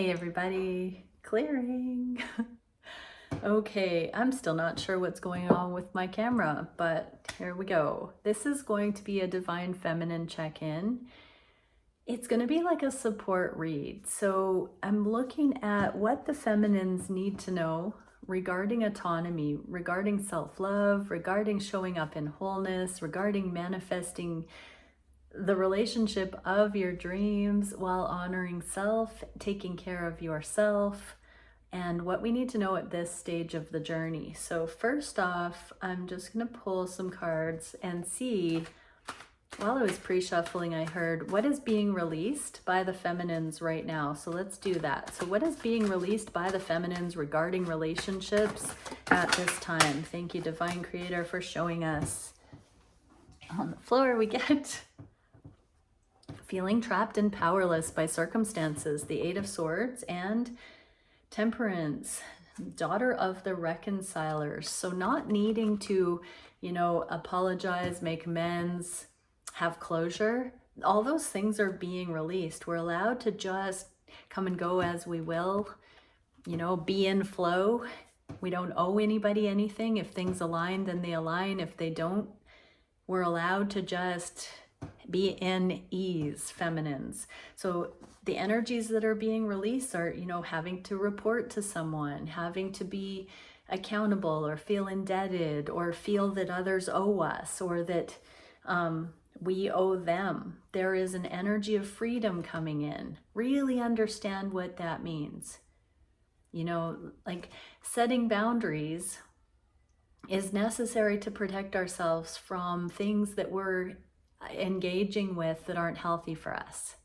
Hey everybody, clearing. Okay, I'm still not sure what's going on with my camera, but here we go. This is going to be a Divine Feminine check-in. It's going to be like a support read. So I'm looking at what the feminines need to know regarding autonomy, regarding self-love, regarding showing up in wholeness, regarding manifesting the relationship of your dreams while honoring self, taking care of yourself, and what we need to know at this stage of the journey. So first off, I'm just going to pull some cards and see, while I was pre-shuffling, I heard what is being released by the feminines right now. So let's do that. So what is being released by the feminines regarding relationships at this time? Thank you, Divine Creator, for showing us. On the floor we get feeling trapped and powerless by circumstances, the Eight of Swords, and Temperance, daughter of the reconcilers. So not needing to, apologize, make amends, have closure. All those things are being released. We're allowed to just come and go as we will, be in flow. We don't owe anybody anything. If things align, then they align. If they don't, we're allowed to just be in ease, feminines. So the energies that are being released are, having to report to someone, having to be accountable or feel indebted or feel that others owe us or that we owe them. There is an energy of freedom coming in. Really understand what that means. Like setting boundaries is necessary to protect ourselves from things that we're engaging with that aren't healthy for us.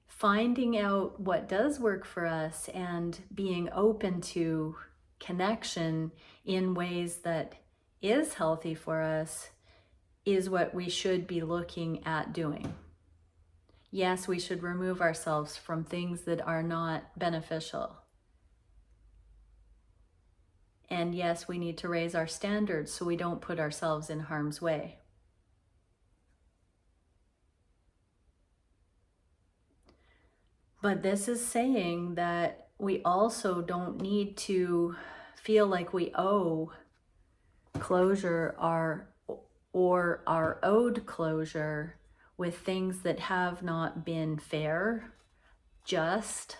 Finding out what does work for us and being open to connection in ways that is healthy for us is what we should be looking at doing. Yes, we should remove ourselves from things that are not beneficial. And yes, we need to raise our standards so we don't put ourselves in harm's way. But this is saying that we also don't need to feel like we owe closure or are owed closure with things that have not been fair, just,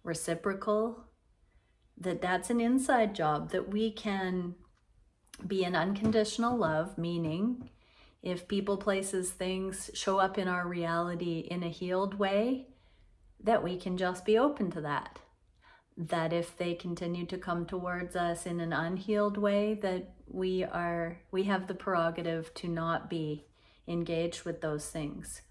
reciprocal. That's an inside job, that we can be in unconditional love, meaning if people, places, things show up in our reality in a healed way, that we can just be open to that. That if they continue to come towards us in an unhealed way, that we have the prerogative to not be engaged with those things.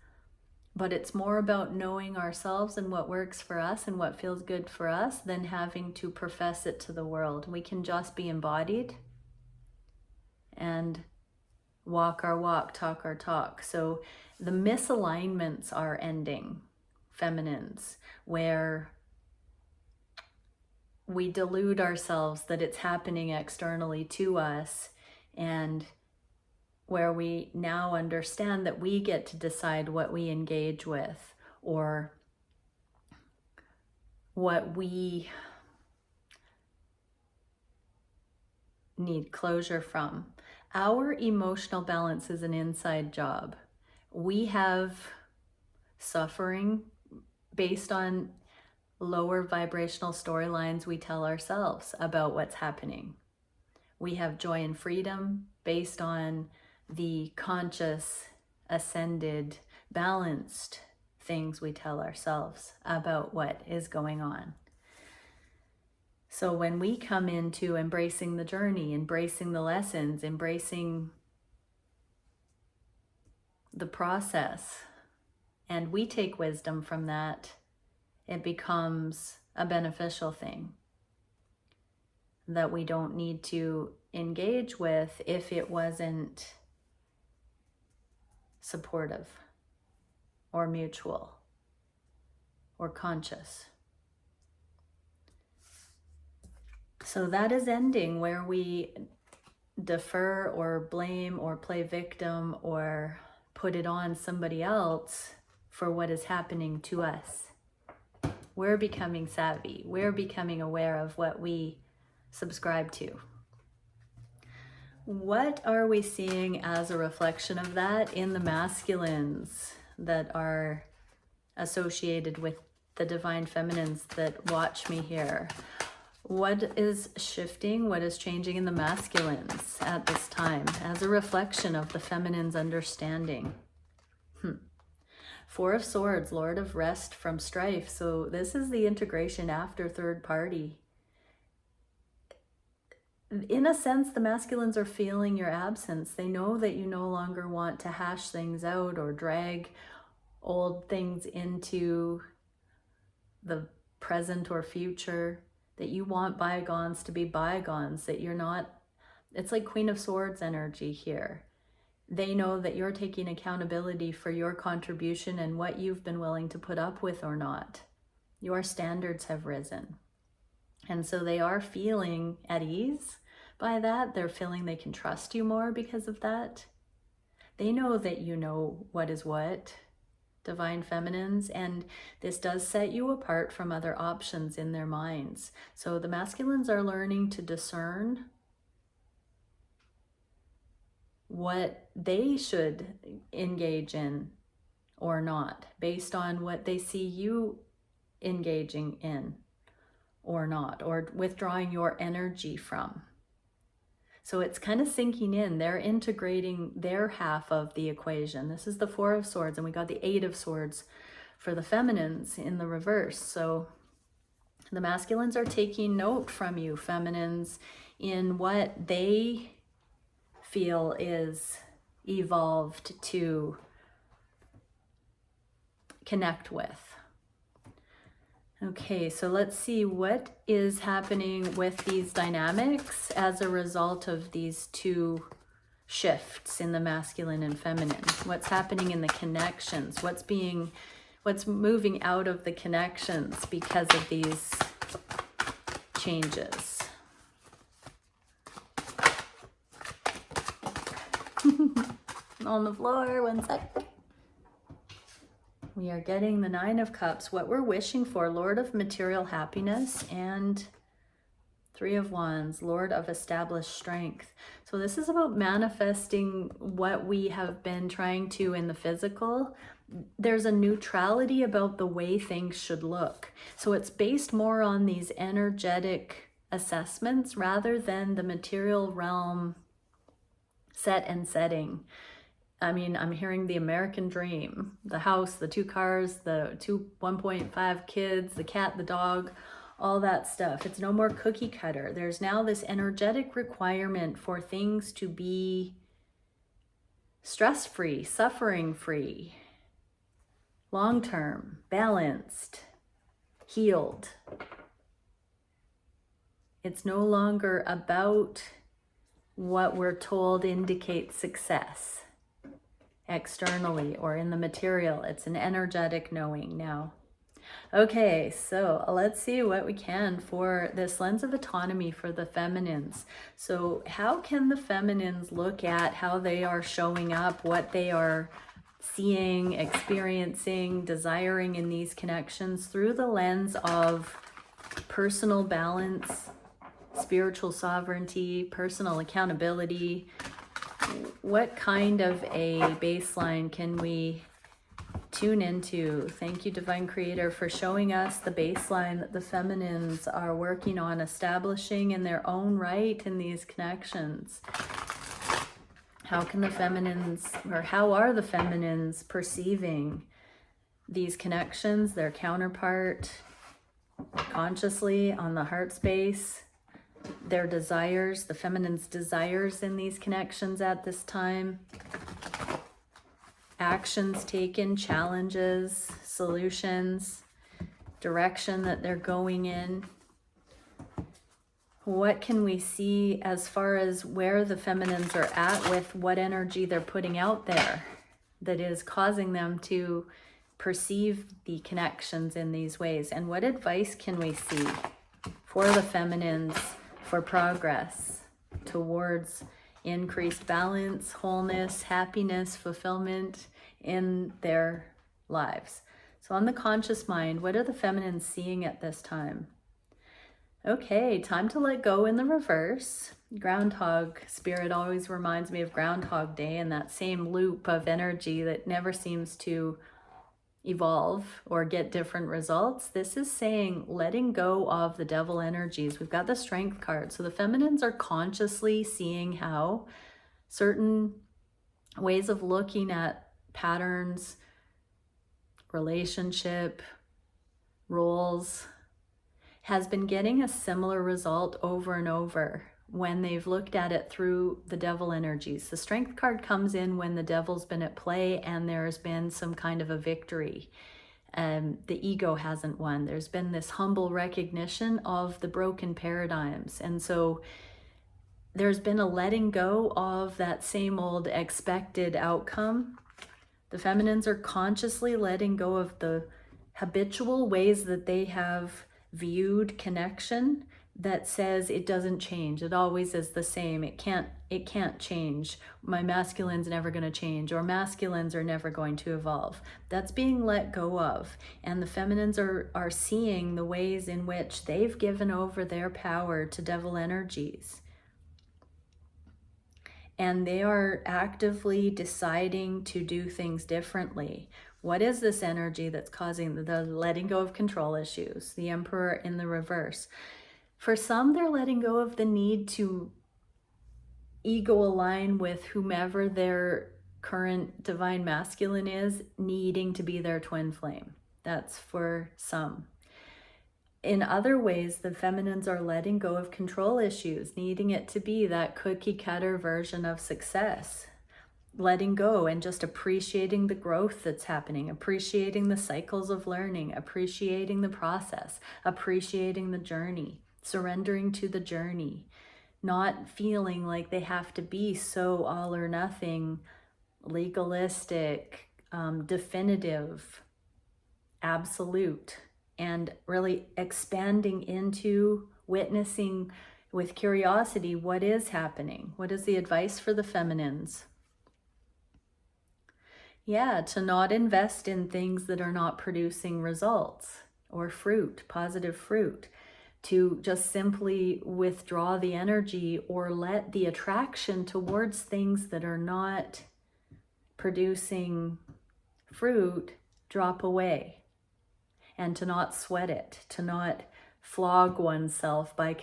But it's more about knowing ourselves and what works for us and what feels good for us than having to profess it to the world. We can just be embodied and walk our walk, talk our talk. So the misalignments are ending, feminines, where we delude ourselves that it's happening externally to us, and where we now understand that we get to decide what we engage with or what we need closure from. Our emotional balance is an inside job. We have suffering based on lower vibrational storylines we tell ourselves about what's happening. We have joy and freedom based on the conscious, ascended, balanced things we tell ourselves about what is going on. So when we come into embracing the journey, embracing the lessons, embracing the process, and we take wisdom from that, it becomes a beneficial thing that we don't need to engage with if it wasn't supportive or mutual or conscious. So that is ending, where we defer or blame or play victim or put it on somebody else for what is happening to us. We're becoming savvy. We're becoming aware of what we subscribe to. What are we seeing as a reflection of that in the masculines that are associated with the divine feminines that watch me here? What is shifting? What is changing in the masculines at this time as a reflection of the feminine's understanding? Four of Swords, Lord of Rest from Strife. So this is the integration after third party. In a sense, the masculines are feeling your absence. They know that you no longer want to hash things out or drag old things into the present or future, that you want bygones to be bygones, that you're not, it's like Queen of Swords energy here. They know that you're taking accountability for your contribution and what you've been willing to put up with or not. Your standards have risen. And so they are feeling at ease by that. They're feeling they can trust you more because of that. They know that you know what is what, divine feminines, and this does set you apart from other options in their minds. So the masculines are learning to discern what they should engage in or not, based on what they see you engaging in or not, or withdrawing your energy from. So it's kind of sinking in. They're integrating their half of the equation. This is the Four of Swords, and we got the Eight of Swords for the feminines in the reverse. So the masculines are taking note from you, feminines, in what they feel is evolved to connect with. Okay, so let's see what is happening with these dynamics as a result of these two shifts in the masculine and feminine. What's happening in the connections? What's moving out of the connections because of these changes? On the floor, one sec. We are getting the Nine of Cups, what we're wishing for, Lord of material happiness, and Three of Wands, Lord of established strength. So this is about manifesting what we have been trying to in the physical. There's a neutrality about the way things should look. So it's based more on these energetic assessments rather than the material realm set and setting. I mean, I'm hearing the American dream, the house, the 2 cars, the 1.5 kids, the cat, the dog, all that stuff. It's no more cookie cutter. There's now this energetic requirement for things to be stress-free, suffering-free, long-term, balanced, healed. It's no longer about what we're told indicates success externally or in the material. It's an energetic knowing now. Okay, so let's see what we can for this lens of autonomy for the feminines. So how can the feminines look at how they are showing up, what they are seeing, experiencing, desiring in these connections through the lens of personal balance, spiritual sovereignty, personal accountability? What kind of a baseline can we tune into? Thank you, Divine Creator, for showing us the baseline that the feminines are working on establishing in their own right in these connections. How can the feminines, or how are the feminines perceiving these connections, their counterpart, consciously on the heart space? Their desires, the feminine's desires in these connections at this time, actions taken, challenges, solutions, direction that they're going in. What can we see as far as where the feminines are at with what energy they're putting out there that is causing them to perceive the connections in these ways? And what advice can we see for the feminines for progress towards increased balance, wholeness, happiness, fulfillment in their lives. So on the conscious mind, what are the feminines seeing at this time? Okay, time to let go in the reverse. Groundhog spirit always reminds me of Groundhog Day and that same loop of energy that never seems to evolve or get different results. This is saying letting go of the devil energies. We've got the Strength card. So the feminines are consciously seeing how certain ways of looking at patterns, relationship, roles, has been getting a similar result over and over when they've looked at it through the devil energies. The Strength card comes in when the devil's been at play and there's been some kind of a victory. The ego hasn't won. There's been this humble recognition of the broken paradigms. And so there's been a letting go of that same old expected outcome. The feminines are consciously letting go of the habitual ways that they have viewed connection that says it doesn't change. It always is the same. It can't change. My masculine's never going to change, or masculines are never going to evolve. That's being let go of. And the feminines are seeing the ways in which they've given over their power to devil energies. And they are actively deciding to do things differently. What is this energy that's causing the letting go of control issues? The Emperor in the reverse. For some, they're letting go of the need to ego align with whomever their current divine masculine is, needing to be their twin flame. That's for some. In other ways, the feminines are letting go of control issues, needing it to be that cookie cutter version of success. Letting go and just appreciating the growth that's happening, appreciating the cycles of learning, appreciating the process, appreciating the journey, surrendering to the journey, not feeling like they have to be so all or nothing, legalistic, definitive, absolute, and really expanding into witnessing with curiosity what is happening. What is the advice for the feminines? Yeah, to not invest in things that are not producing results or fruit, positive fruit. To just simply withdraw the energy or let the attraction towards things that are not producing fruit drop away. And to not sweat it, to not flog oneself by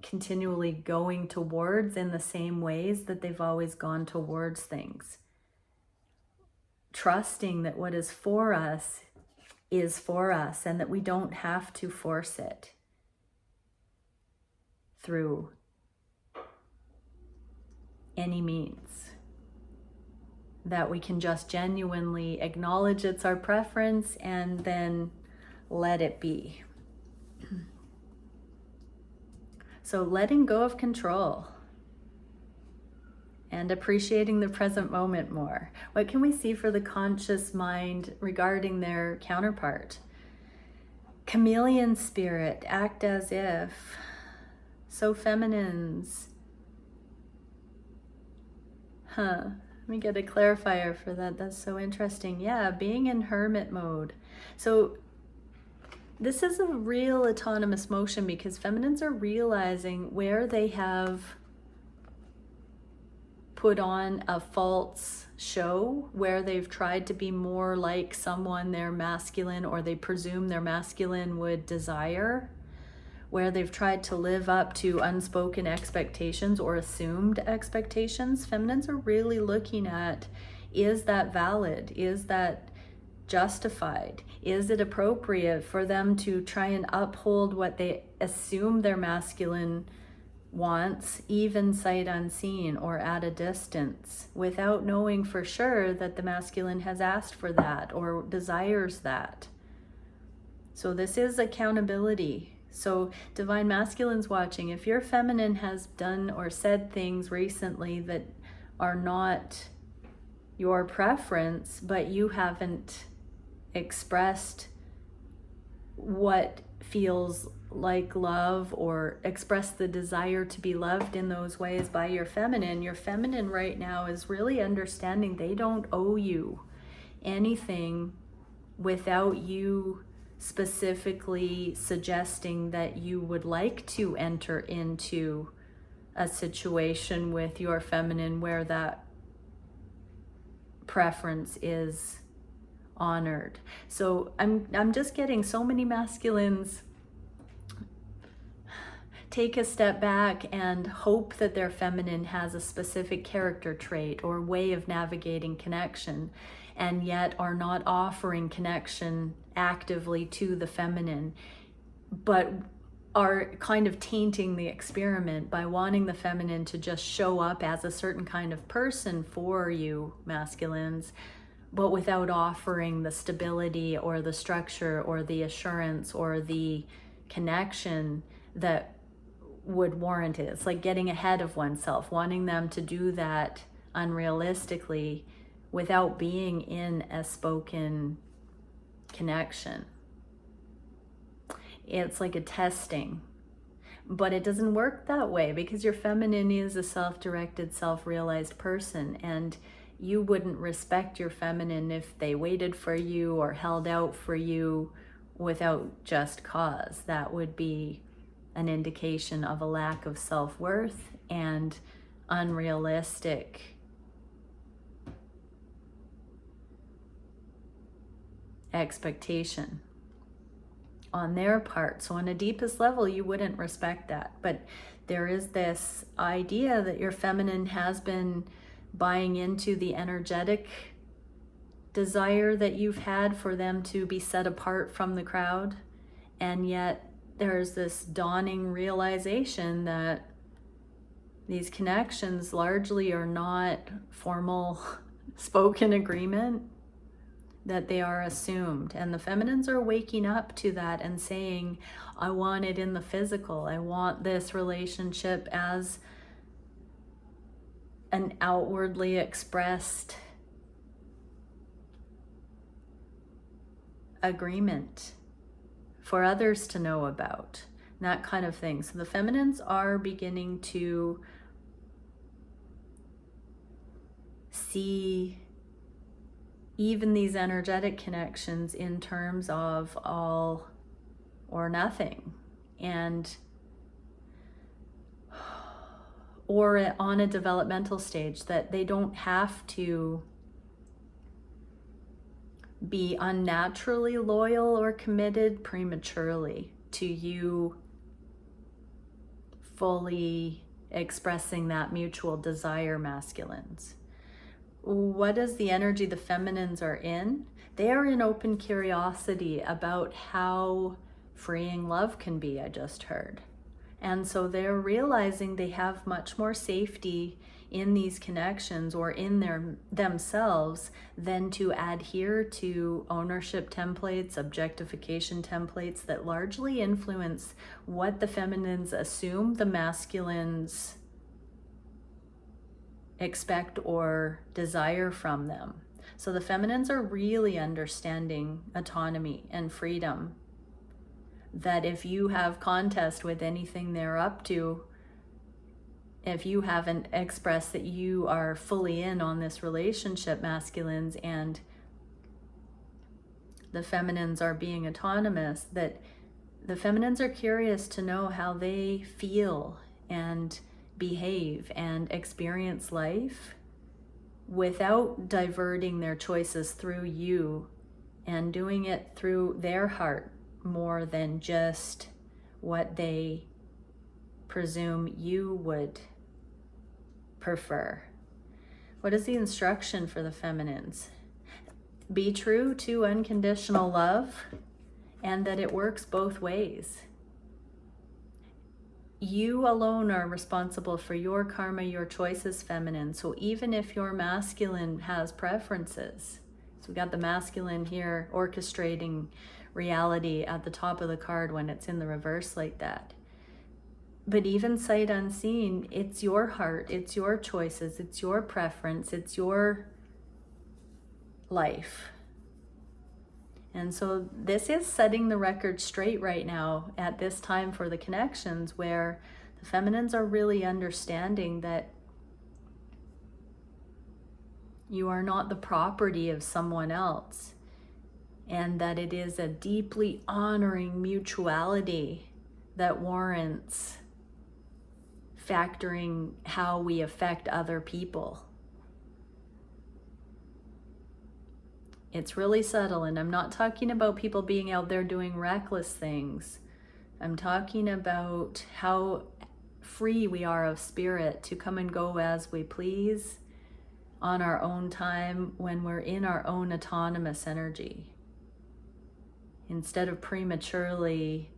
continually going towards in the same ways that they've always gone towards things. Trusting that what is for us and that we don't have to force it through any means. That we can just genuinely acknowledge it's our preference and then let it be. So letting go of control and appreciating the present moment more. What can we see for the conscious mind regarding their counterpart? Chameleon spirit, act as if. So feminines. Let me get a clarifier for that. That's so interesting. Yeah, being in hermit mode. So this is a real autonomous motion because feminines are realizing where they have put on a false show, where they've tried to be more like someone their masculine or they presume their masculine would desire, where they've tried to live up to unspoken expectations or assumed expectations. Feminines are really looking at, is that valid? Is that justified? Is it appropriate for them to try and uphold what they assume their masculine wants, even sight unseen or at a distance, without knowing for sure that the masculine has asked for that or desires that? So this is accountability. So divine masculines watching, if your feminine has done or said things recently that are not your preference, but you haven't expressed what feels like love or express the desire to be loved in those ways by your feminine right now is really understanding they don't owe you anything without you specifically suggesting that you would like to enter into a situation with your feminine where that preference is honored. So I'm just getting so many masculines take a step back and hope that their feminine has a specific character trait or way of navigating connection, and yet are not offering connection actively to the feminine, but are kind of tainting the experiment by wanting the feminine to just show up as a certain kind of person for you masculines, but without offering the stability or the structure or the assurance or the connection that would warrant it. It's like getting ahead of oneself, wanting them to do that unrealistically without being in a spoken connection. It's like a testing, but it doesn't work that way because your feminine is a self-directed, self-realized person, and you wouldn't respect your feminine if they waited for you or held out for you without just cause. That would be an indication of a lack of self-worth and unrealistic expectation on their part. So on a deepest level, you wouldn't respect that. But there is this idea that your feminine has been buying into the energetic desire that you've had for them to be set apart from the crowd, and yet there's this dawning realization that these connections largely are not formal spoken agreement, that they are assumed. And the feminines are waking up to that and saying, I want it in the physical. I want this relationship as an outwardly expressed agreement for others to know about, that kind of thing. So the feminines are beginning to see even these energetic connections in terms of all or nothing, and or on a developmental stage, that they don't have to be unnaturally loyal or committed prematurely to you fully expressing that mutual desire, masculines. What is the energy the feminines are in? They are in open curiosity about how freeing love can be, I just heard. And so they're realizing they have much more safety in these connections or in themselves than to adhere to ownership templates, objectification templates that largely influence what the feminines assume the masculines expect or desire from them. So the feminines are really understanding autonomy and freedom, that if you have contest with anything they're up to, if you haven't expressed that you are fully in on this relationship, masculines, and the feminines are being autonomous, that the feminines are curious to know how they feel and behave and experience life without diverting their choices through you and doing it through their heart more than just what they presume you would prefer. What is the instruction for the feminines? Be true to unconditional love, and that it works both ways. You alone are responsible for your karma, your choices, feminine. So even if your masculine has preferences, so we got the masculine here orchestrating reality at the top of the card when it's in the reverse like that. But even sight unseen, it's your heart, it's your choices, it's your preference, it's your life. And so this is setting the record straight right now at this time for the connections, where the feminines are really understanding that you are not the property of someone else, and that it is a deeply honoring mutuality that warrants factoring how we affect other people. It's really subtle, and I'm not talking about people being out there doing reckless things. I'm talking about how free we are of spirit to come and go as we please on our own time when we're in our own autonomous energy, instead of prematurely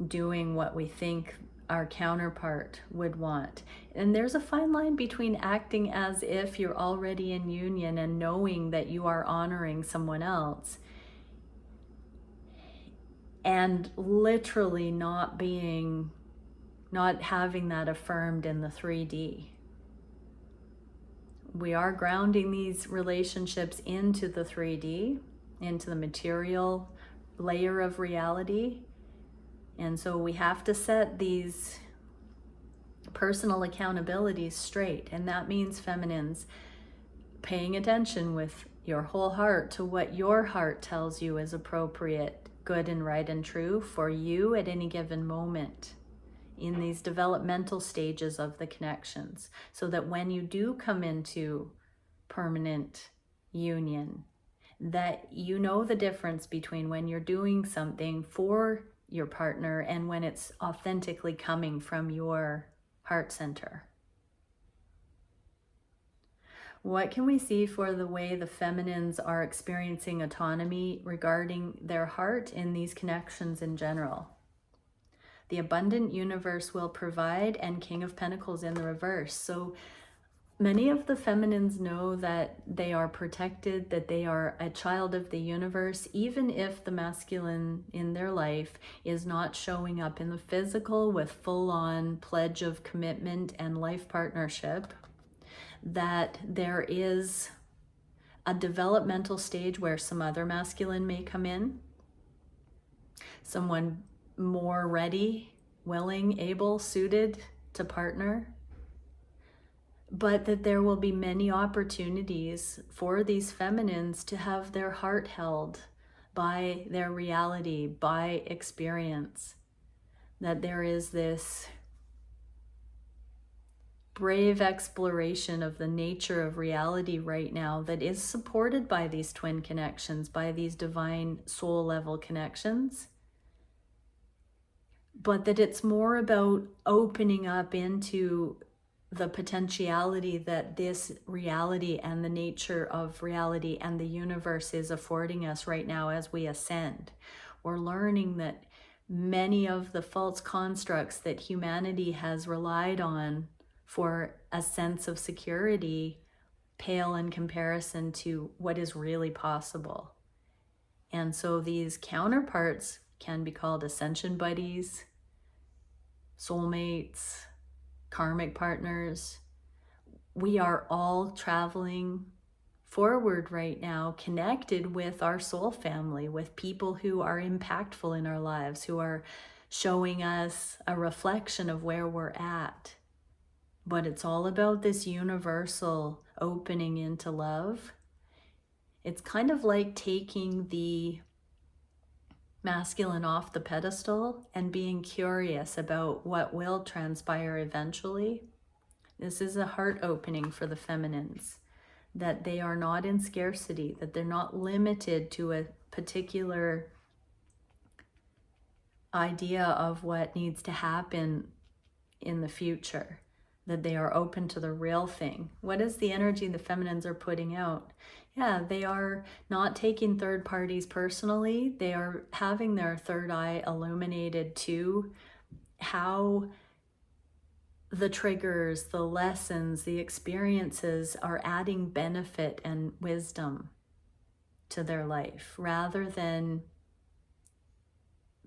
doing what we think our counterpart would want. And there's a fine line between acting as if you're already in union and knowing that you are honoring someone else, and literally not having that affirmed in the 3D. We are grounding these relationships into the 3D, into the material layer of reality. And so we have to set these personal accountabilities straight. And that means, feminines, paying attention with your whole heart to what your heart tells you is appropriate, good and right and true for you at any given moment in these developmental stages of the connections, so that when you do come into permanent union, that you know the difference between when you're doing something for your partner and when it's authentically coming from your heart center. What can we see for the way the feminines are experiencing autonomy regarding their heart in these connections in general? The abundant universe will provide, and King of Pentacles in the reverse. So many of the feminines know that they are protected, that they are a child of the universe, even if the masculine in their life is not showing up in the physical with full-on pledge of commitment and life partnership, that there is a developmental stage where some other masculine may come in, someone more ready, willing, able, suited to partner, but that there will be many opportunities for these feminines to have their heart held by their reality, by experience. That there is this brave exploration of the nature of reality right now that is supported by these twin connections, by these divine soul level connections. But that it's more about opening up into the potentiality that this reality and the nature of reality and the universe is affording us right now as we ascend. We're learning that many of the false constructs that humanity has relied on for a sense of security pale in comparison to what is really possible. And so these counterparts can be called ascension buddies, soulmates, karmic partners. We are all traveling forward right now, connected with our soul family, with people who are impactful in our lives, who are showing us a reflection of where we're at. But it's all about this universal opening into love. It's kind of like taking the masculine off the pedestal and being curious about what will transpire eventually. This is a heart opening for the feminines, that they are not in scarcity, that they're not limited to a particular idea of what needs to happen in the future, that they are open to the real thing. What is the energy the feminines are putting out? Yeah, they are not taking third parties personally. They are having their third eye illuminated to how the triggers, the lessons, the experiences are adding benefit and wisdom to their life, rather than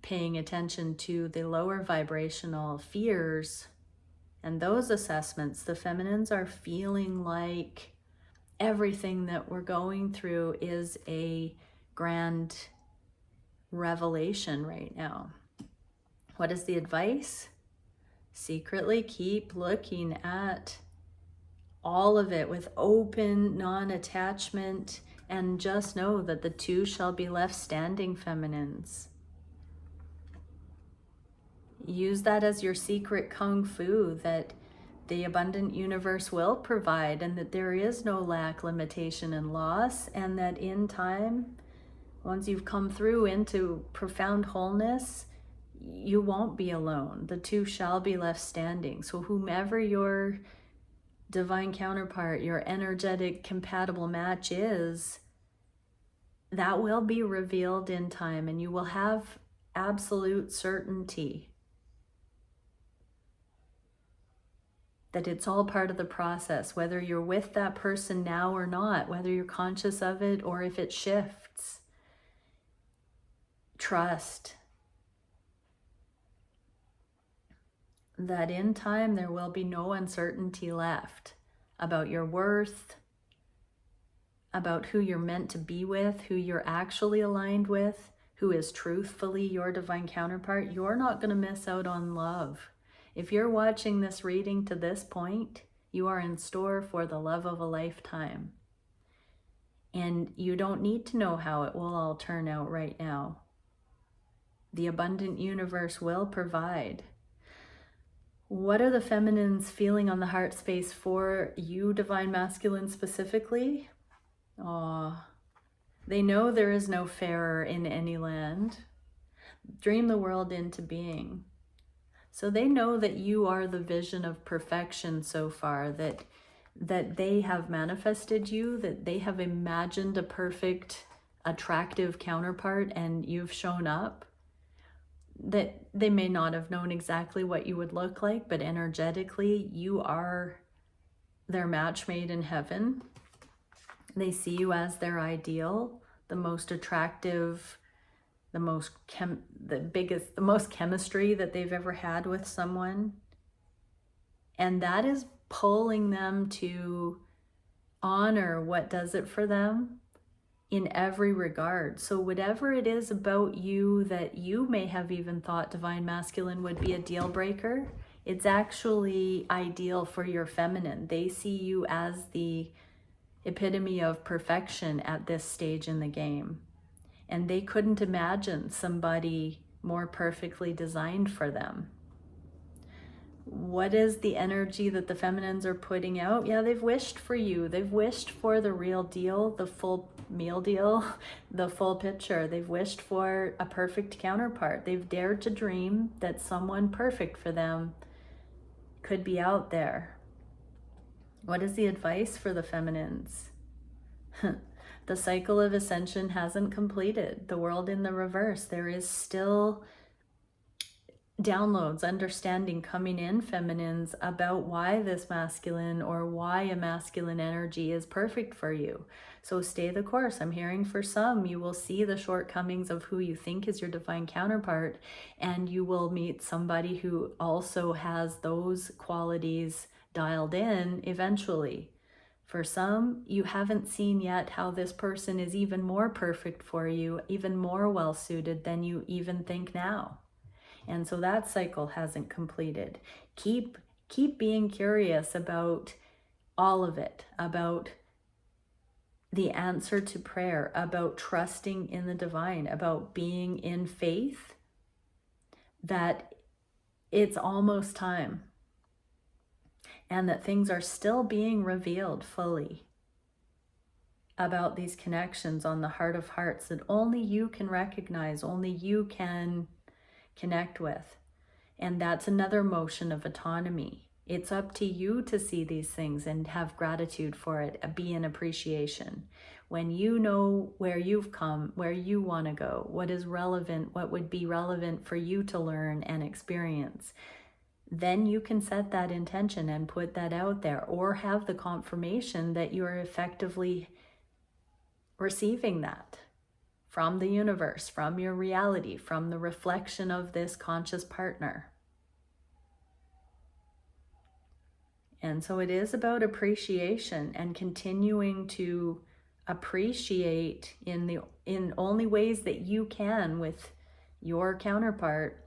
paying attention to the lower vibrational fears and those assessments. The feminines are feeling like everything that we're going through is a grand revelation right now. What is the advice? Secretly keep looking at all of it with open non-attachment, and just know that the two shall be left standing, feminines. Use that as your secret kung fu, that the abundant universe will provide, and that there is no lack, limitation, and loss, and that in time, once you've come through into profound wholeness, you won't be alone. The two shall be left standing. So whomever your divine counterpart, your energetic compatible match is, that will be revealed in time, and you will have absolute certainty that it's all part of the process, whether you're with that person now or not, whether you're conscious of it or if it shifts. Trust that in time there will be no uncertainty left about your worth, about who you're meant to be with, who you're actually aligned with, who is truthfully your divine counterpart. You're not going to miss out on love. If you're watching this reading to this point, you are in store for the love of a lifetime. And you don't need to know how it will all turn out right now. The abundant universe will provide. What are the feminines feeling on the heart space for you, divine masculine, specifically? They know there is no fairer in any land. Dream the world into being. So they know that you are the vision of perfection so far, that they have manifested you, that they have imagined a perfect, attractive counterpart, and you've shown up. That they may not have known exactly what you would look like, but energetically, you are their match made in heaven. They see you as their ideal, the most attractive, the most chemistry that they've ever had with someone. And that is pulling them to honor what does it for them in every regard. So whatever it is about you that you may have even thought divine masculine would be a deal breaker, it's actually ideal for your feminine. They see you as the epitome of perfection at this stage in the game. And they couldn't imagine somebody more perfectly designed for them. What is the energy that the feminines are putting out? Yeah, they've wished for you. They've wished for the real deal, the full meal deal, the full picture. They've wished for a perfect counterpart. They've dared to dream that someone perfect for them could be out there. What is the advice for the feminines? The cycle of ascension hasn't completed. The world in the reverse. There is still downloads, understanding coming in, feminines, about why this masculine or why a masculine energy is perfect for you. So stay the course. I'm hearing for some, you will see the shortcomings of who you think is your divine counterpart, and you will meet somebody who also has those qualities dialed in eventually. For some, you haven't seen yet how this person is even more perfect for you, even more well-suited than you even think now. And so that cycle hasn't completed. Keep being curious about all of it, about the answer to prayer, about trusting in the divine, about being in faith that it's almost time, and that things are still being revealed fully about these connections on the heart of hearts that only you can recognize, only you can connect with. And that's another motion of autonomy. It's up to you to see these things and have gratitude for it, be in appreciation. When you know where you've come, where you want to go, what is relevant, what would be relevant for you to learn and experience, then you can set that intention and put that out there, or have the confirmation that you're effectively receiving that from the universe, from your reality, from the reflection of this conscious partner. And so it is about appreciation and continuing to appreciate in only ways that you can with your counterpart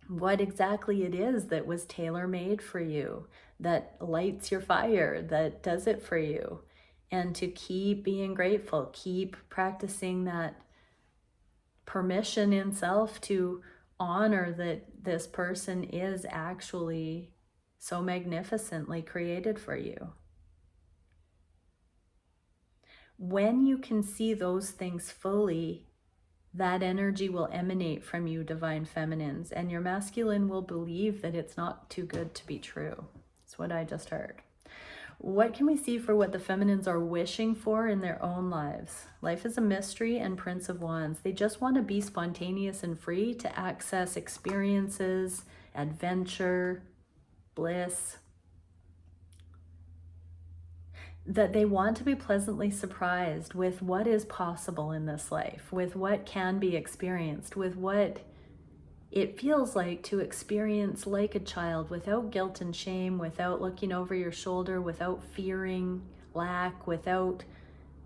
what exactly it is that was tailor-made for you, that lights your fire, that does it for you. And to keep being grateful, keep practicing that permission in self to honor that this person is actually so magnificently created for you. When you can see those things fully, that energy will emanate from you, divine feminines, and your masculine will believe that it's not too good to be true. That's what I just heard. What can we see for what the feminines are wishing for in their own lives? Life is a mystery and Prince of Wands. They just want to be spontaneous and free to access experiences, adventure, bliss. That they want to be pleasantly surprised with what is possible in this life, with what can be experienced, with what it feels like to experience like a child, without guilt and shame, without looking over your shoulder, without fearing lack, without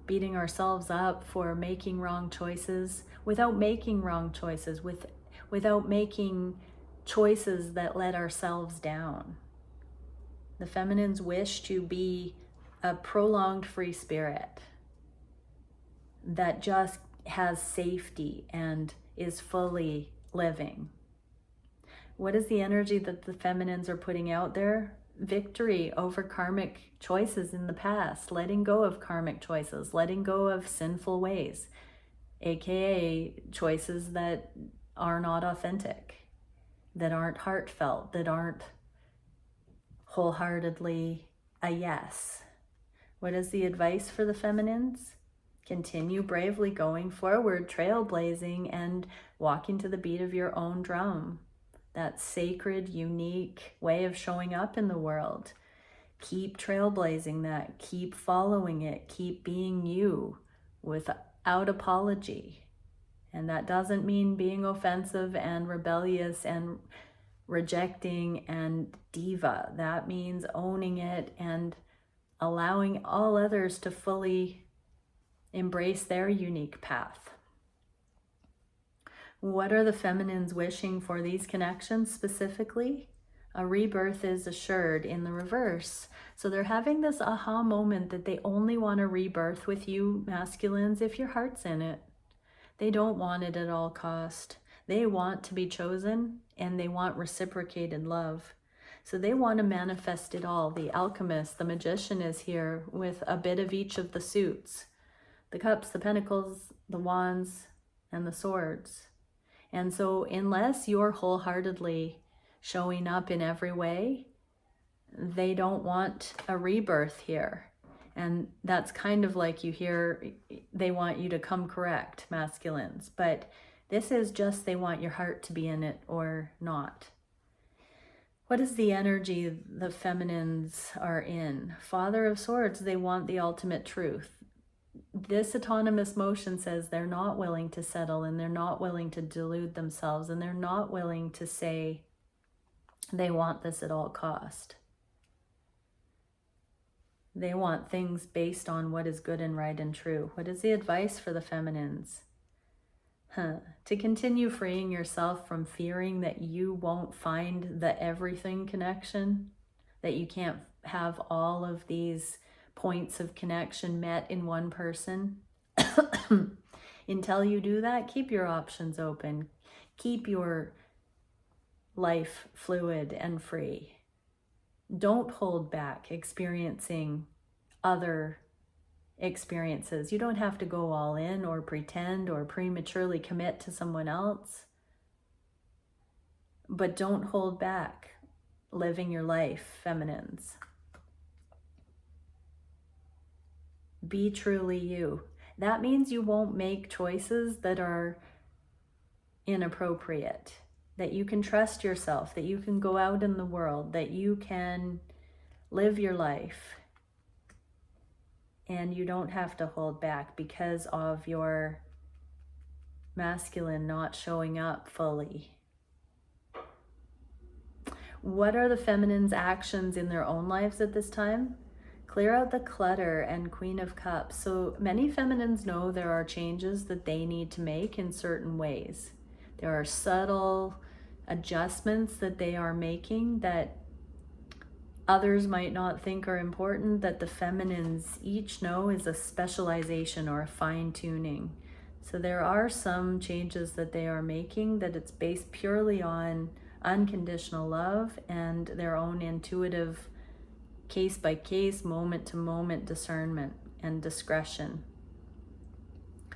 beating ourselves up for making wrong choices, without making wrong choices, without making choices that let ourselves down. The feminines wish to be a prolonged free spirit that just has safety and is fully living. What is the energy that the feminines are putting out there? Victory over karmic choices in the past, letting go of karmic choices, letting go of sinful ways, aka choices that are not authentic, that aren't heartfelt, that aren't wholeheartedly a yes. What is the advice for the feminines? Continue bravely going forward, trailblazing, and walking to the beat of your own drum. That sacred, unique way of showing up in the world. Keep trailblazing that. Keep following it. Keep being you without apology. And that doesn't mean being offensive and rebellious and rejecting and diva. That means owning it and allowing all others to fully embrace their unique path. What are the feminines wishing for these connections specifically? A rebirth is assured in the reverse. So they're having this aha moment that they only want a rebirth with you, masculines, if your heart's in it. They don't want it at all cost. They want to be chosen and they want reciprocated love. So they want to manifest it all. The alchemist, the magician is here with a bit of each of the suits. The cups, the pentacles, the wands, and the swords. And so unless you're wholeheartedly showing up in every way, they don't want a rebirth here. And that's kind of like you hear, they want you to come correct, masculines. But this is just they want your heart to be in it or not. What is the energy the feminines are in? Father of Swords, they want the ultimate truth. This autonomous motion says they're not willing to settle and they're not willing to delude themselves and they're not willing to say they want this at all cost. They want things based on what is good and right and true. What is the advice for the feminines? To continue freeing yourself from fearing that you won't find the everything connection, that you can't have all of these points of connection met in one person. Until you do that, keep your options open. Keep your life fluid and free. Don't hold back experiencing other experiences. You don't have to go all in or pretend or prematurely commit to someone else. But don't hold back living your life, feminines. Be truly you. That means you won't make choices that are inappropriate, that you can trust yourself, that you can go out in the world, that you can live your life. And you don't have to hold back because of your masculine not showing up fully. What are the feminine's actions in their own lives at this time? Clear out the clutter and Queen of Cups. So many feminines know there are changes that they need to make in certain ways. There are subtle adjustments that they are making that others might not think are important, that the feminines each know is a specialization or a fine-tuning. So there are some changes that they are making that it's based purely on unconditional love and their own intuitive case-by-case, moment-to-moment discernment and discretion.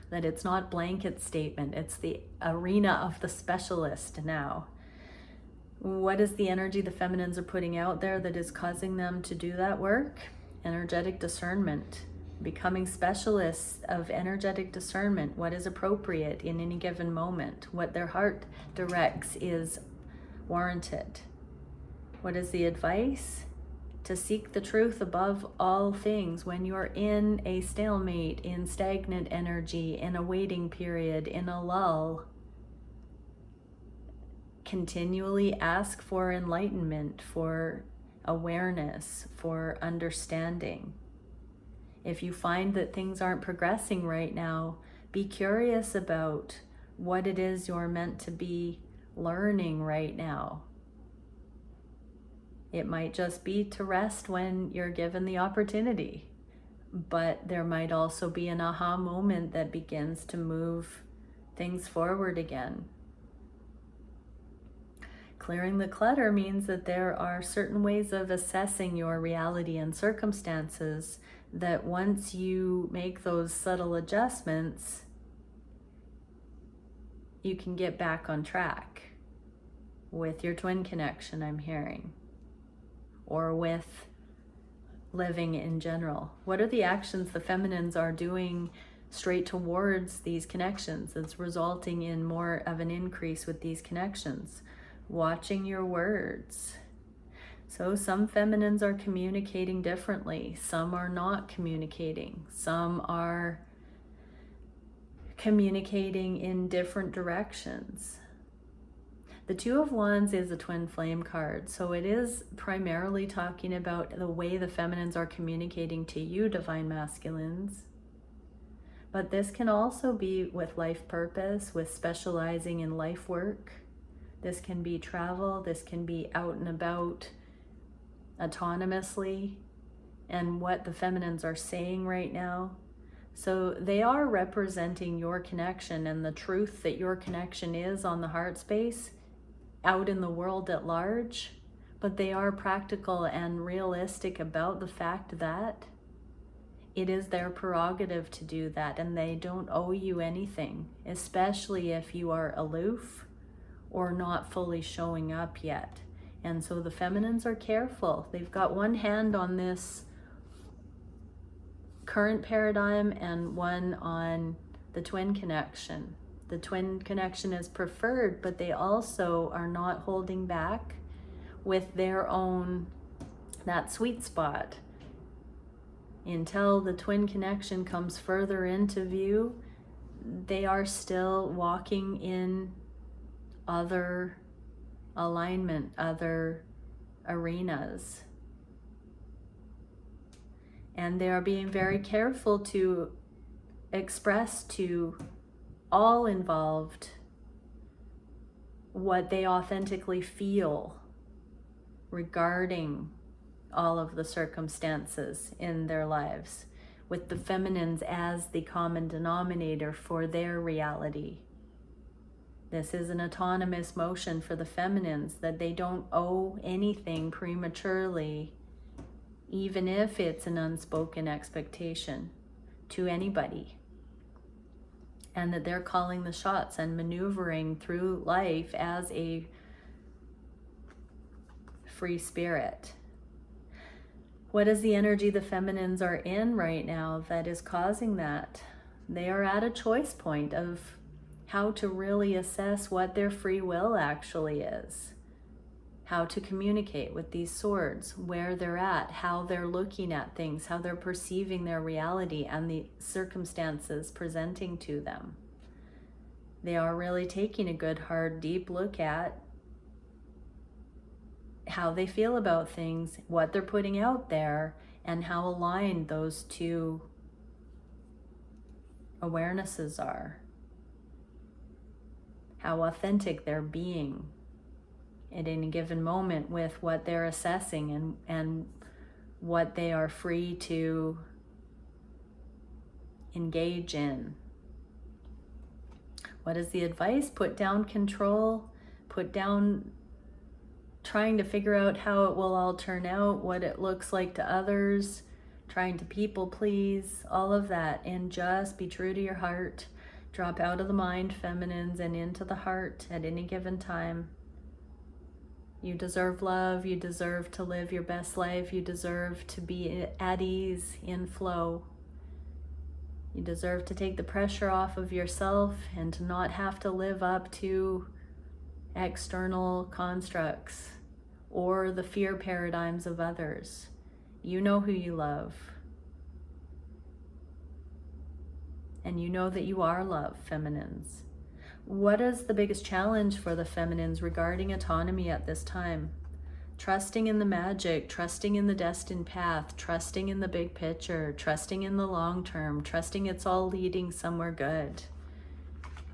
That it's not blanket statement, it's the arena of the specialist now. What is the energy the feminines are putting out there that is causing them to do that work? Energetic discernment, becoming specialists of energetic discernment, what is appropriate in any given moment, what their heart directs is warranted. What is the advice? To seek the truth above all things when you're in a stalemate, in stagnant energy, in a waiting period, in a lull. Continually ask for enlightenment, for awareness, for understanding. If you find that things aren't progressing right now, be curious about what it is you're meant to be learning right now. It might just be to rest when you're given the opportunity, but there might also be an aha moment that begins to move things forward again. Clearing the clutter means that there are certain ways of assessing your reality and circumstances that once you make those subtle adjustments, you can get back on track with your twin connection, I'm hearing, or with living in general. What are the actions the feminines are doing straight towards these connections that's resulting in more of an increase with these connections? Watching your words. So some feminines are communicating differently. Some are not communicating. Some are communicating in different directions. The Two of Wands is a twin flame card, so it is primarily talking about the way the feminines are communicating to you, divine masculines. But this can also be with life purpose, with specializing in life work. This can be travel, this can be out and about autonomously, and what the feminines are saying right now. So they are representing your connection and the truth that your connection is on the heart space out in the world at large, but they are practical and realistic about the fact that it is their prerogative to do that, and they don't owe you anything, especially if you are aloof or not fully showing up yet. And so the feminines are careful. They've got one hand on this current paradigm and one on the twin connection. The twin connection is preferred, but they also are not holding back with their own, that sweet spot. Until the twin connection comes further into view, they are still walking in other alignment, other arenas. And they are being very careful to express to all involved what they authentically feel regarding all of the circumstances in their lives, with the feminines as the common denominator for their reality. This is an autonomous motion for the feminines, that they don't owe anything prematurely, even if it's an unspoken expectation to anybody. And that they're calling the shots and maneuvering through life as a free spirit. What is the energy the feminines are in right now that is causing that? They are at a choice point of how to really assess what their free will actually is, how to communicate with these swords, where they're at, how they're looking at things, how they're perceiving their reality and the circumstances presenting to them. They are really taking a good, hard, deep look at how they feel about things, what they're putting out there, and how aligned those two awarenesses are, how authentic they're being at any given moment with what they're assessing and what they are free to engage in. What is the advice? Put down control, put down trying to figure out how it will all turn out, what it looks like to others, trying to people please, all of that, and just be true to your heart. Drop out of the mind, feminines, and into the heart at any given time. You deserve love. You deserve to live your best life. You deserve to be at ease, in flow. You deserve to take the pressure off of yourself and to not have to live up to external constructs or the fear paradigms of others. You know who you love. And you know that you are love, feminines. What is the biggest challenge for the feminines regarding autonomy at this time? Trusting in the magic, trusting in the destined path, trusting in the big picture, trusting in the long term, trusting it's all leading somewhere good.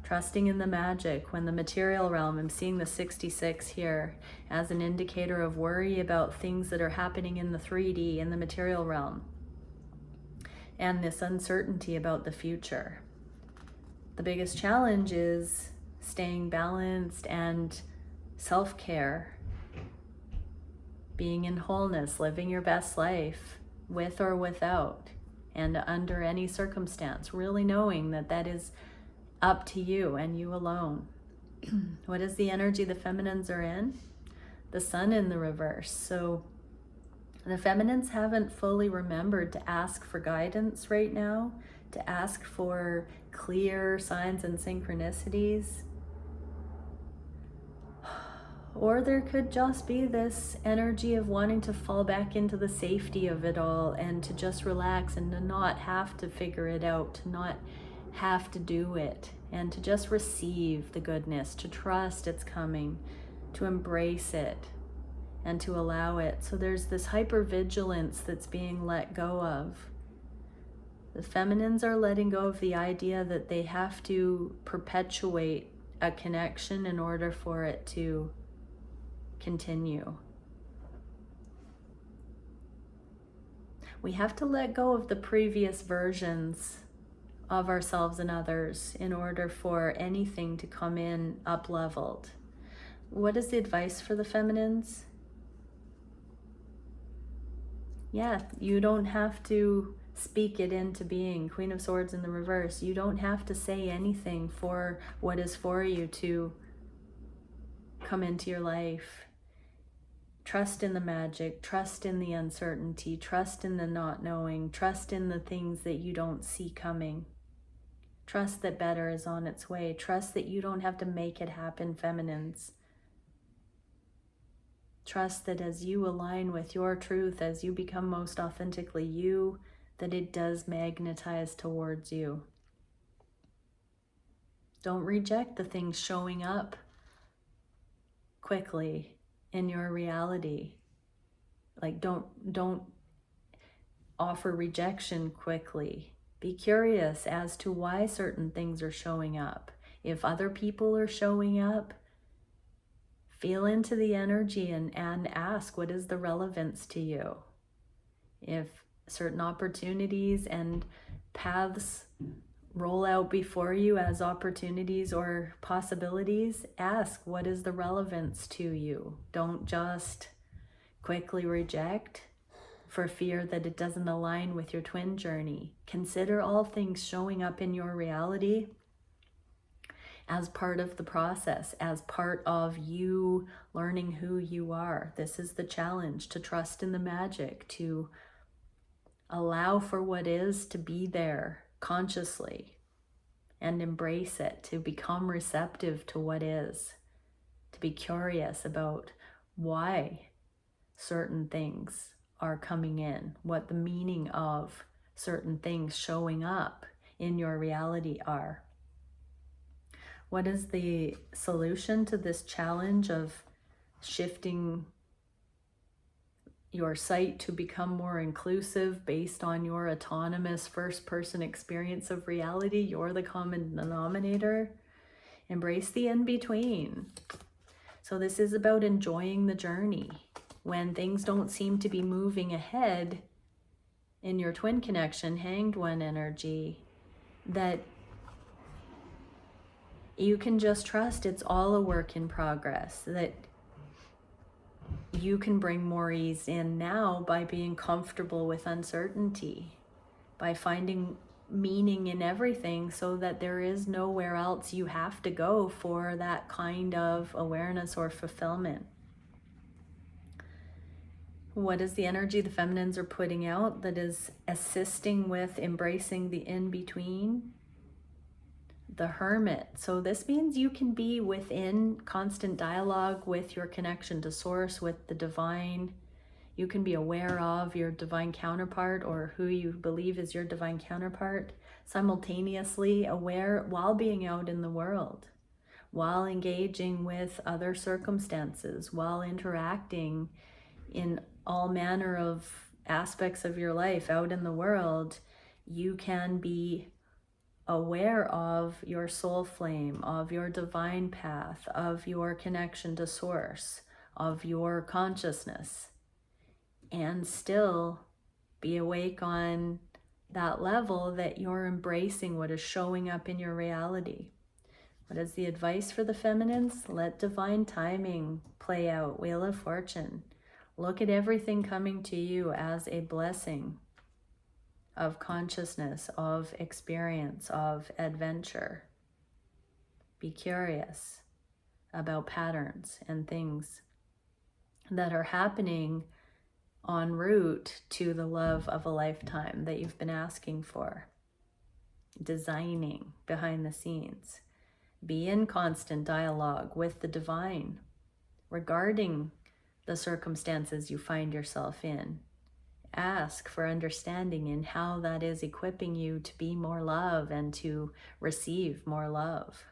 Trusting in the magic. When the material realm, I'm seeing the 66 here as an indicator of worry about things that are happening in the 3D, in the material realm. And this uncertainty about the future. The biggest challenge is staying balanced and self-care. Being in wholeness, living your best life, with or without, and under any circumstance, really knowing that that is up to you and you alone. What is the energy the feminines are in? The sun in the reverse. So the feminines haven't fully remembered to ask for guidance right now, to ask for clear signs and synchronicities. Or there could just be this energy of wanting to fall back into the safety of it all and to just relax and to not have to figure it out, to not have to do it, and to just receive the goodness, to trust it's coming, to embrace it, and to allow it. So there's this hypervigilance that's being let go of. The feminines are letting go of the idea that they have to perpetuate a connection in order for it to continue. We have to let go of the previous versions of ourselves and others in order for anything to come in up-leveled. What is the advice for the feminines? Yeah, you don't have to speak it into being. Queen of Swords in the reverse. You don't have to say anything for what is for you to come into your life. Trust in the magic, trust in the uncertainty, trust in the not knowing, trust in the things that you don't see coming. Trust that better is on its way. Trust that you don't have to make it happen, feminines. Trust that as you align with your truth, as you become most authentically you, that it does magnetize towards you. Don't reject the things showing up quickly in your reality. Like don't offer rejection quickly. Be curious as to why certain things are showing up. If other people are showing up, feel into the energy and ask, what is the relevance to you? If certain opportunities and paths roll out before you as opportunities or possibilities, ask, what is the relevance to you? Don't just quickly reject for fear that it doesn't align with your twin journey. Consider all things showing up in your reality as part of the process, as part of you learning who you are. This is the challenge, to trust in the magic, to allow for what is to be there consciously and embrace it, to become receptive to what is, to be curious about why certain things are coming in, what the meaning of certain things showing up in your reality are. What is the solution to this challenge of shifting your sight to become more inclusive based on your autonomous first-person experience of reality. You're the common denominator. Embrace the in-between. So this is about enjoying the journey. When things don't seem to be moving ahead in your twin connection, hanged one energy, that you can just trust it's all a work in progress, that you can bring more ease in now by being comfortable with uncertainty, by finding meaning in everything so that there is nowhere else you have to go for that kind of awareness or fulfillment. What is the energy the feminines are putting out that is assisting with embracing the in-between? The Hermit. So this means you can be within constant dialogue with your connection to source, with the divine. You can be aware of your divine counterpart or who you believe is your divine counterpart, simultaneously aware while being out in the world, while engaging with other circumstances, while interacting in all manner of aspects of your life out in the world. You can be aware of your soul flame, of your divine path, of your connection to source, of your consciousness, and still be awake on that level that you're embracing what is showing up in your reality. What is the advice for the feminines? Let divine timing play out. Wheel of Fortune. Look at everything coming to you as a blessing of consciousness, of experience, of adventure. Be curious about patterns and things that are happening en route to the love of a lifetime that you've been asking for. Designing behind the scenes. Be in constant dialogue with the divine regarding the circumstances you find yourself in. Ask for understanding in how that is equipping you to be more love and to receive more love.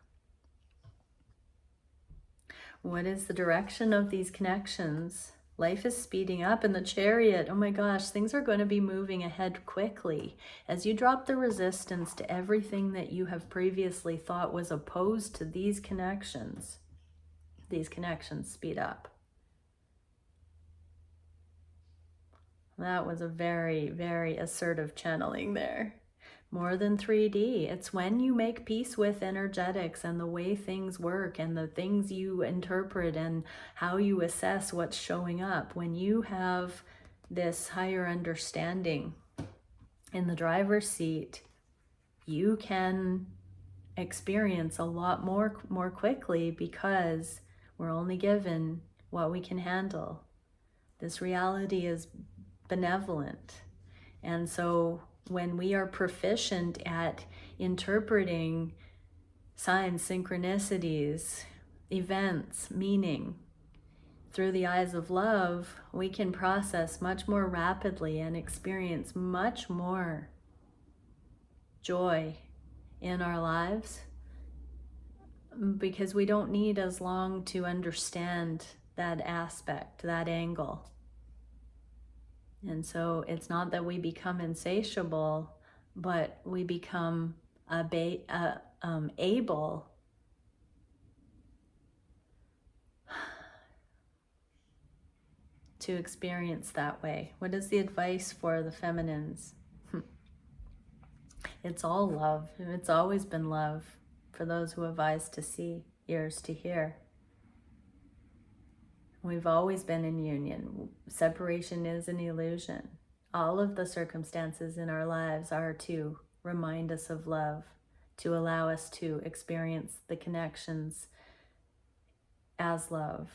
What is the direction of these connections? Life is speeding up in the Chariot. Oh my gosh, things are going to be moving ahead quickly. As you drop the resistance to everything that you have previously thought was opposed to these connections speed up. That was a very, very assertive channeling there. More than 3D. It's when you make peace with energetics and the way things work and the things you interpret and how you assess what's showing up. When you have this higher understanding in the driver's seat, you can experience a lot more quickly, because we're only given what we can handle. This reality is benevolent. And so when we are proficient at interpreting signs, synchronicities, events, meaning through the eyes of love, we can process much more rapidly and experience much more joy in our lives, because we don't need as long to understand that aspect, that angle. And so it's not that we become insatiable, but we become able to experience that way. What is the advice for the feminines? It's all love. It's always been love for those who have eyes to see, ears to hear. We've always been in union. Separation is an illusion. All of the circumstances in our lives are to remind us of love, to allow us to experience the connections as love.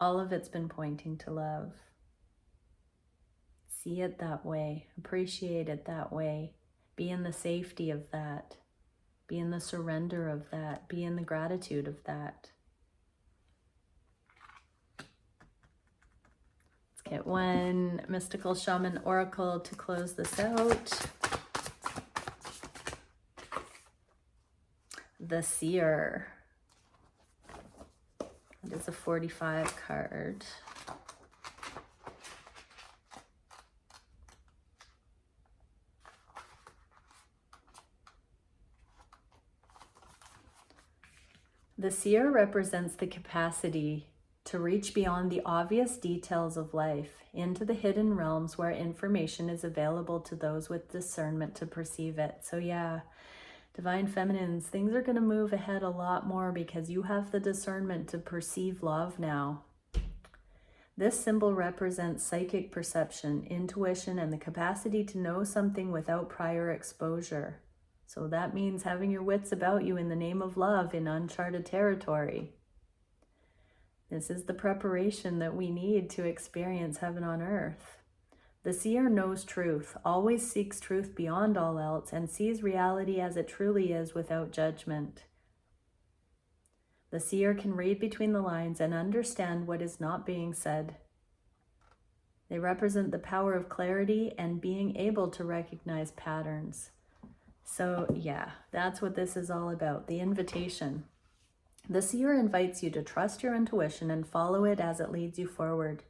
All of it's been pointing to love. See it that way. Appreciate it that way. Be in the safety of that. Be in the surrender of that. Be in the gratitude of that. Get one mystical shaman oracle to close this out. The Seer. It is a 45 card. The seer represents the capacity to reach beyond the obvious details of life into the hidden realms where information is available to those with discernment to perceive it. So yeah, Divine Feminines, things are going to move ahead a lot more because you have the discernment to perceive love now. This symbol represents psychic perception, intuition, and the capacity to know something without prior exposure. So that means having your wits about you in the name of love in uncharted territory. This is the preparation that we need to experience heaven on earth. The seer knows truth, always seeks truth beyond all else, and sees reality as it truly is without judgment. The seer can read between the lines and understand what is not being said. They represent the power of clarity and being able to recognize patterns. So yeah, that's what this is all about, the invitation. The seer invites you to trust your intuition and follow it as it leads you forward.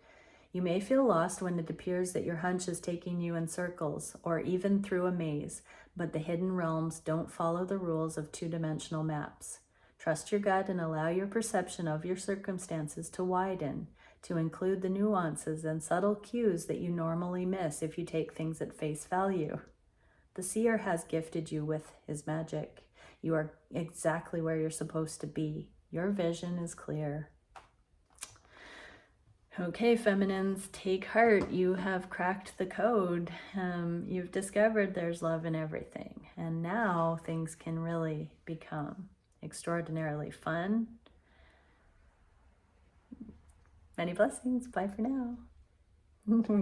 You may feel lost when it appears that your hunch is taking you in circles or even through a maze, but the hidden realms don't follow the rules of two-dimensional maps. Trust your gut and allow your perception of your circumstances to widen, to include the nuances and subtle cues that you normally miss if you take things at face value. The seer has gifted you with his magic. You are exactly where you're supposed to be. Your vision is clear. Okay, feminines, take heart. You have cracked the code. You've discovered there's love in everything. And now things can really become extraordinarily fun. Many blessings. Bye for now.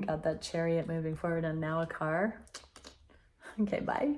Got that chariot moving forward and now a car. Okay, bye.